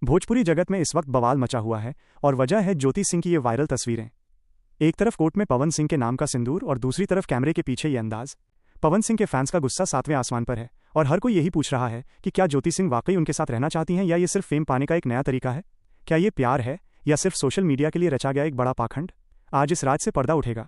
भोजपुरी जगत में इस वक्त बवाल मचा हुआ है और वजह है ज्योति सिंह की ये वायरल तस्वीरें। एक तरफ कोर्ट में पवन सिंह के नाम का सिंदूर और दूसरी तरफ कैमरे के पीछे ये अंदाज। पवन सिंह के फैंस का गुस्सा 7वें आसमान पर है और हर कोई यही पूछ रहा है कि क्या ज्योति सिंह वाकई उनके साथ रहना चाहती हैं या ये सिर्फ फेम पाने का एक नया तरीका है। क्या ये प्यार है या सिर्फ सोशल मीडिया के लिए रचा गया एक बड़ा पाखंड। आज इस राज से पर्दा उठेगा।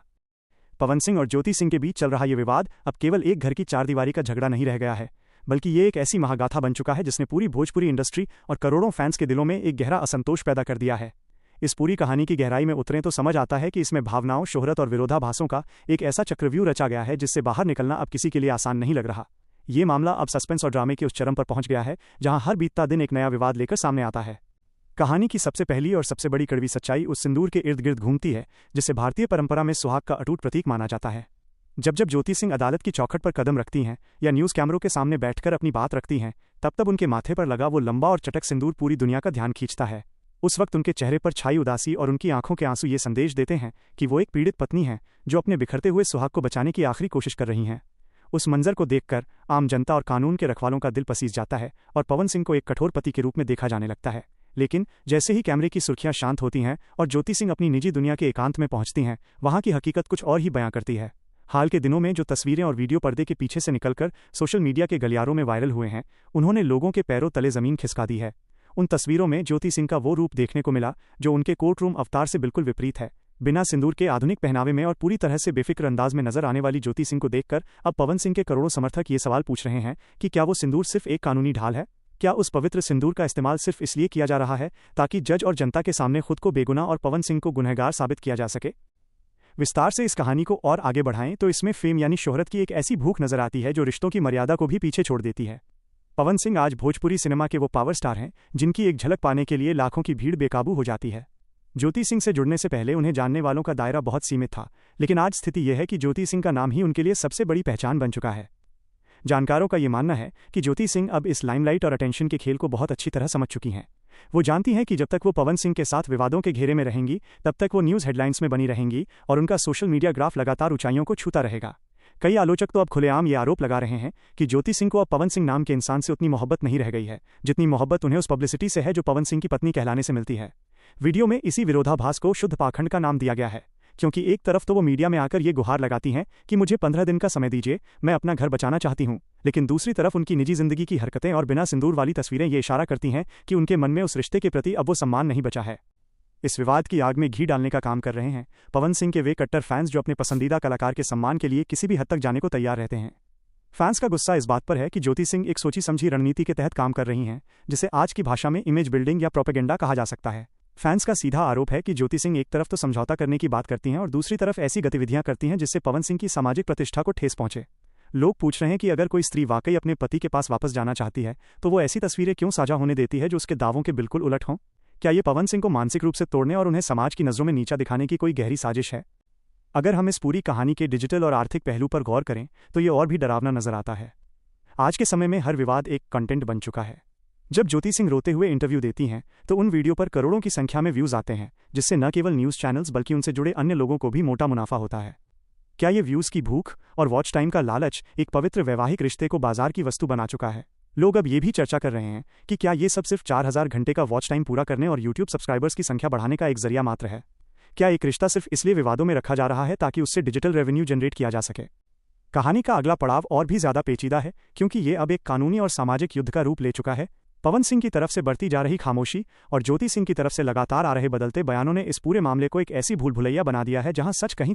पवन सिंह और ज्योति सिंह के बीच चल रहा ये विवाद अब केवल एक घर की चारदीवारी का झगड़ा नहीं रह गया है, बल्कि ये एक ऐसी महागाथा बन चुका है जिसने पूरी भोजपुरी इंडस्ट्री और करोड़ों फैंस के दिलों में एक गहरा असंतोष पैदा कर दिया है। इस पूरी कहानी की गहराई में उतरें तो समझ आता है कि इसमें भावनाओं, शोहरत और विरोधाभासों का एक ऐसा चक्रव्यूह रचा गया है जिससे बाहर निकलना अब किसी के लिए आसान नहीं लग रहा। ये मामला अब सस्पेंस और ड्रामे के उस चरम पर पहुंच गया है जहां हर बीतता दिन एक नया विवाद लेकर सामने आता है। कहानी की सबसे पहली और सबसे बड़ी कड़वी सच्चाई उस सिंदूर के इर्द गिर्द घूमती है जिसे भारतीय परंपरा में सुहाग का अटूट प्रतीक माना जाता है। जब जब ज्योति सिंह अदालत की चौखट पर कदम रखती हैं या न्यूज़ कैमरों के सामने बैठकर अपनी बात रखती हैं, तब तब उनके माथे पर लगा वो लंबा और चटक सिंदूर पूरी दुनिया का ध्यान खींचता है। उस वक्त उनके चेहरे पर छाई उदासी और उनकी आंखों के आंसू ये संदेश देते हैं कि वो एक पीड़ित पत्नी हैं जो अपने बिखरते हुए सुहाग को बचाने की आखिरी कोशिश कर रही हैं। उस मंजर को देखकर आम जनता और कानून के रखवालों का दिल पसीज जाता है और पवन सिंह को एक कठोर पति के रूप में देखा जाने लगता है। लेकिन जैसे ही कैमरे की सुर्खियां शांत होती हैं और ज्योति सिंह अपनी निजी दुनिया के एकांत में पहुंचती हैं, वहां की हकीकत कुछ और ही बयां करती है। हाल के दिनों में जो तस्वीरें और वीडियो पर्दे के पीछे से निकलकर सोशल मीडिया के गलियारों में वायरल हुए हैं, उन्होंने लोगों के पैरों तले जमीन खिसका दी है। उन तस्वीरों में ज्योति सिंह का वो रूप देखने को मिला जो उनके कोर्ट रूम अवतार से बिल्कुल विपरीत है। बिना सिंदूर के आधुनिक पहनावे में और पूरी तरह से बेफिक्र अंदाज में नजर आने वाली ज्योति सिंह को देखकर अब पवन सिंह के करोड़ों समर्थक ये सवाल पूछ रहे हैं कि क्या वो सिंदूर सिर्फ एक कानूनी ढाल है। क्या उस पवित्र सिंदूर का इस्तेमाल सिर्फ इसलिए किया जा रहा है ताकि जज और जनता के सामने खुद को बेगुनाह और पवन सिंह को गुनहगार साबित किया जा सके। विस्तार से इस कहानी को और आगे बढ़ाएं तो इसमें फेम यानी शोहरत की एक ऐसी भूख नजर आती है जो रिश्तों की मर्यादा को भी पीछे छोड़ देती है। पवन सिंह आज भोजपुरी सिनेमा के वो पावर स्टार हैं जिनकी एक झलक पाने के लिए लाखों की भीड़ बेकाबू हो जाती है। ज्योति सिंह से जुड़ने से पहले उन्हें जानने वालों का दायरा बहुत सीमित था, लेकिन आज स्थिति यह है कि ज्योति सिंह का नाम ही उनके लिए सबसे बड़ी पहचान बन चुका है। जानकारों का ये मानना है कि ज्योति सिंह अब इस लाइमलाइट और अटेंशन के खेल को बहुत अच्छी तरह समझ चुकी हैं। वो जानती हैं कि जब तक वो पवन सिंह के साथ विवादों के घेरे में रहेंगी, तब तक वो न्यूज़ हेडलाइंस में बनी रहेंगी और उनका सोशल मीडिया ग्राफ लगातार ऊंचाइयों को छूता रहेगा। कई आलोचक तो अब खुलेआम ये आरोप लगा रहे हैं कि ज्योति सिंह को अब पवन सिंह नाम के इंसान से उतनी मोहब्बत नहीं रह गई है जितनी मोहब्बत उन्हें उस पब्लिसिटी से है जो पवन सिंह की पत्नी कहलाने से मिलती है। वीडियो में इसी विरोधाभास को शुद्ध पाखंड का नाम दिया गया है, क्योंकि एक तरफ तो वो मीडिया में आकर ये गुहार लगाती हैं कि मुझे 15 दिन का समय दीजिए, मैं अपना घर बचाना चाहती हूं, लेकिन दूसरी तरफ उनकी निजी जिंदगी की हरकतें और बिना सिंदूर वाली तस्वीरें ये इशारा करती हैं कि उनके मन में उस रिश्ते के प्रति अब वो सम्मान नहीं बचा है। इस विवाद की आग में घी डालने का काम कर रहे हैं पवन सिंह के वे कट्टर फैंस जो अपने पसंदीदा कलाकार के सम्मान के लिए किसी भी हद तक जाने को तैयार रहते हैं। फैंस का गुस्सा इस बात पर है कि ज्योति सिंह एक सोची समझी रणनीति के तहत काम कर रही हैं, जिसे आज की भाषा में इमेज बिल्डिंग या प्रोपेगेंडा कहा जा सकता है। फैंस का सीधा आरोप है कि ज्योति सिंह एक तरफ तो समझौता करने की बात करती हैं और दूसरी तरफ ऐसी गतिविधियां करती हैं जिससे पवन सिंह की सामाजिक प्रतिष्ठा को ठेस पहुंचे। लोग पूछ रहे हैं कि अगर कोई स्त्री वाकई अपने पति के पास वापस जाना चाहती है तो वो ऐसी तस्वीरें क्यों साझा होने देती है जो उसके दावों के बिल्कुल उलट हों। क्या ये पवन सिंह को मानसिक रूप से तोड़ने और उन्हें समाज की नज़रों में नीचा दिखाने की कोई गहरी साजिश है। अगर हम इस पूरी कहानी के डिजिटल और आर्थिक पहलू पर गौर करें तो ये और भी डरावना नजर आता है। आज के समय में हर विवाद एक कंटेंट बन चुका है। जब ज्योति सिंह रोते हुए इंटरव्यू देती हैं तो उन वीडियो पर करोड़ों की संख्या में व्यूज़ आते हैं, जिससे न केवल न्यूज़ चैनल्स बल्कि उनसे जुड़े अन्य लोगों को भी मोटा मुनाफा होता है। क्या ये व्यूज़ की भूख और वॉच टाइम का लालच एक पवित्र वैवाहिक रिश्ते को बाजार की वस्तु बना चुका है। लोग अब ये भी चर्चा कर रहे हैं कि क्या ये सब सिर्फ 4000 घंटे का वॉच टाइम पूरा करने और यूट्यूब सब्सक्राइबर्स की संख्या बढ़ाने का एक जरिया मात्र है। क्या एक रिश्ता सिर्फ इसलिए विवादों में रखा जा रहा है ताकि उससे डिजिटल रेवेन्यू जनरेट किया जा सके। कहानी का अगला पड़ाव और भी ज्यादा पेचीदा है, क्योंकि ये अब एक कानूनी और सामाजिक युद्ध का रूप ले चुका है। पवन सिंह की तरफ से बढ़ती जा रही खामोशी और ज्योति सिंह की तरफ से लगातार आ रहे बदलते बयानों ने इस पूरे मामले को एक ऐसी भूल भुलैया बना दिया है जहां सच कहीं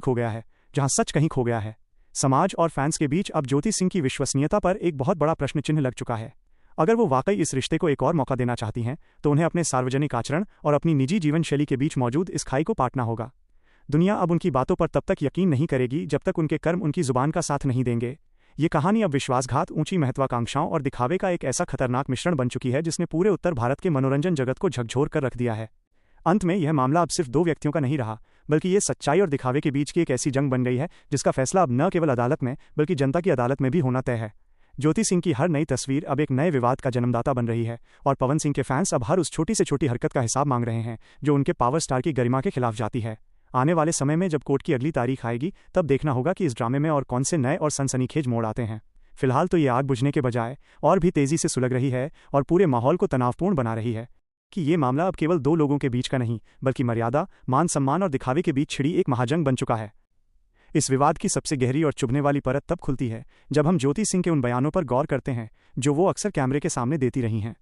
खो गया है। समाज और फैंस के बीच अब ज्योति सिंह की विश्वसनीयता पर एक बहुत बड़ा प्रश्न चिन्ह लग चुका है। अगर वो वाकई इस रिश्ते को एक और मौका देना चाहती हैं तो उन्हें अपने सार्वजनिक आचरण और अपनी निजी जीवन शैली के बीच मौजूद इस खाई को पाटना होगा। दुनिया अब उनकी बातों पर तब तक यकीन नहीं करेगी जब तक उनके कर्म उनकी जुबान का साथ नहीं देंगे। ये कहानी अब विश्वासघात, ऊंची महत्वाकांक्षाओं और दिखावे का एक ऐसा खतरनाक मिश्रण बन चुकी है जिसने पूरे उत्तर भारत के मनोरंजन जगत को झकझोर कर रख दिया है। अंत में यह मामला अब सिर्फ 2 व्यक्तियों का नहीं रहा, बल्कि ये सच्चाई और दिखावे के बीच की एक ऐसी जंग बन गई है जिसका फैसला अब न केवल अदालत में बल्कि जनता की अदालत में भी होना तय है। ज्योति सिंह की हर नई तस्वीर अब एक नए विवाद का जन्मदाता बन रही है और पवन सिंह के फैंस अब हर उस छोटी से छोटी हरकत का हिसाब मांग रहे हैं जो उनके पावर स्टार की गरिमा के खिलाफ जाती है। आने वाले समय में जब कोर्ट की अगली तारीख आएगी तब देखना होगा कि इस ड्रामे में और कौन से नए और सनसनीखेज मोड़ आते हैं। फिलहाल तो ये आग बुझने के बजाय और भी तेजी से सुलग रही है और पूरे माहौल को तनावपूर्ण बना रही है। कि ये मामला अब केवल दो लोगों के बीच का नहीं, बल्कि मर्यादा, मान सम्मान और दिखावे के बीच छिड़ी एक महाजंग बन चुका है। इस विवाद की सबसे गहरी और चुभने वाली परत तब खुलती है जब हम ज्योति सिंह के उन बयानों पर गौर करते हैं जो वो अक्सर कैमरे के सामने देती रही हैं।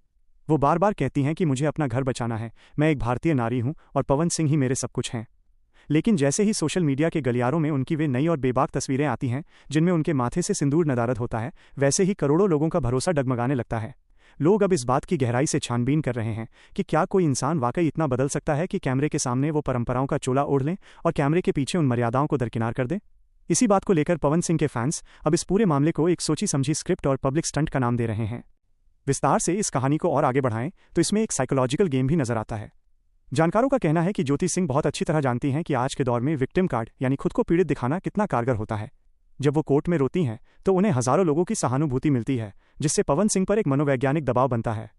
वो बार बार कहती हैं कि मुझे अपना घर बचाना है, मैं एक भारतीय नारी हूं और पवन सिंह ही मेरे सब कुछ हैं। लेकिन जैसे ही सोशल मीडिया के गलियारों में उनकी वे नई और बेबाक तस्वीरें आती हैं जिनमें उनके माथे से सिंदूर नदारद होता है, वैसे ही करोड़ों लोगों का भरोसा डगमगाने लगता है। लोग अब इस बात की गहराई से छानबीन कर रहे हैं कि क्या कोई इंसान वाकई इतना बदल सकता है कि कैमरे के सामने वो परंपराओं का चोला ओढ़ लें और कैमरे के पीछे उन मर्यादाओं को दरकिनार कर दें। इसी बात को लेकर पवन सिंह के फैंस अब इस पूरे मामले को एक सोची समझी स्क्रिप्ट और पब्लिक स्टंट का नाम दे रहे हैं। विस्तार से इस कहानी को और आगे बढ़ाएं तो इसमें एक साइकोलॉजिकल गेम भी नजर आता है। जानकारों का कहना है कि ज्योति सिंह बहुत अच्छी तरह जानती हैं कि आज के दौर में विक्टिम कार्ड यानी खुद को पीड़ित दिखाना कितना कारगर होता है। जब वो कोर्ट में रोती हैं तो उन्हें हजारों लोगों की सहानुभूति मिलती है, जिससे पवन सिंह पर एक मनोवैज्ञानिक दबाव बनता है।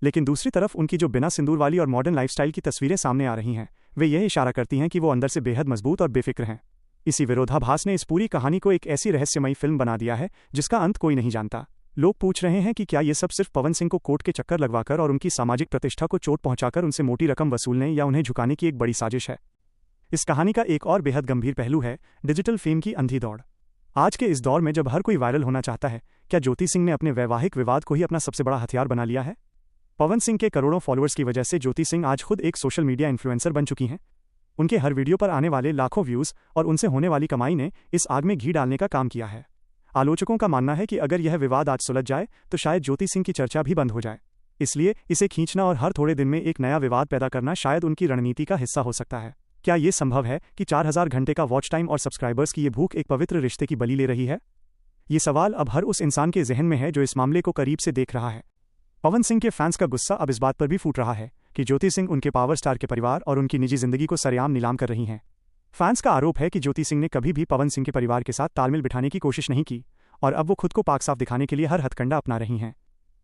लेकिन दूसरी तरफ उनकी जो बिना सिंदूर वाली और मॉडर्न लाइफस्टाइल की तस्वीरें सामने आ रही हैं, वे यह इशारा करती हैं कि वो अंदर से बेहद मजबूत और बेफिक्र हैं। इसी विरोधाभास ने इस पूरी कहानी को एक ऐसी रहस्यमयी फिल्म बना दिया है जिसका अंत कोई नहीं जानता। लोग पूछ रहे हैं कि क्या ये सब सिर्फ पवन सिंह को कोर्ट के चक्कर लगवाकर और उनकी सामाजिक प्रतिष्ठा को चोट पहुंचाकर उनसे मोटी रकम वसूलने या उन्हें झुकाने की एक बड़ी साजिश है। इस कहानी का एक और बेहद गंभीर पहलू है डिजिटल फेम की अंधी दौड़। आज के इस दौर में जब हर कोई वायरल होना चाहता है, क्या ज्योति सिंह ने अपने वैवाहिक विवाद को ही अपना सबसे बड़ा हथियार बना लिया है? पवन सिंह के करोड़ों फॉलोअर्स की वजह से ज्योति सिंह आज खुद एक सोशल मीडिया इन्फ्लुएंसर बन चुकी हैं। उनके हर वीडियो पर आने वाले लाखों व्यूज और उनसे होने वाली कमाई ने इस आग में घी डालने का काम किया है। आलोचकों का मानना है कि अगर यह विवाद आज सुलझ जाए तो शायद ज्योति सिंह की चर्चा भी बंद हो जाए। इसलिए इसे खींचना और हर थोड़े दिन में एक नया विवाद पैदा करना शायद उनकी रणनीति का हिस्सा हो सकता है। क्या ये संभव है कि 4000 घंटे का वॉच टाइम और सब्सक्राइबर्स की ये भूख एक पवित्र रिश्ते की बलि ले रही है? ये सवाल अब हर उस इंसान के जहन में है जो इस मामले को करीब से देख रहा है। पवन सिंह के फैंस का गुस्सा अब इस बात पर भी फूट रहा है कि ज्योति सिंह उनके पावर स्टार के परिवार और उनकी निजी जिंदगी को सरेआम नीलाम कर रही हैं। फैंस का आरोप है कि ज्योति सिंह ने कभी भी पवन सिंह के परिवार के साथ तालमेल बिठाने की कोशिश नहीं की और अब वो खुद को पाक साफ दिखाने के लिए हर हथकंडा अपना रही हैं।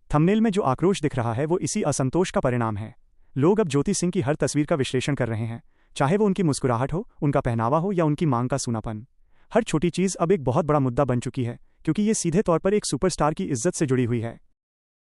थंबनेल में जो आक्रोश दिख रहा है वो इसी असंतोष का परिणाम है। लोग अब ज्योति सिंह की हर तस्वीर का विश्लेषण कर रहे हैं, चाहे वो उनकी मुस्कुराहट हो, उनका पहनावा हो या उनकी मांग का सूनापन। हर छोटी चीज अब एक बहुत बड़ा मुद्दा बन चुकी है क्योंकि ये सीधे तौर पर एक सुपरस्टार की इज्जत से जुड़ी हुई है।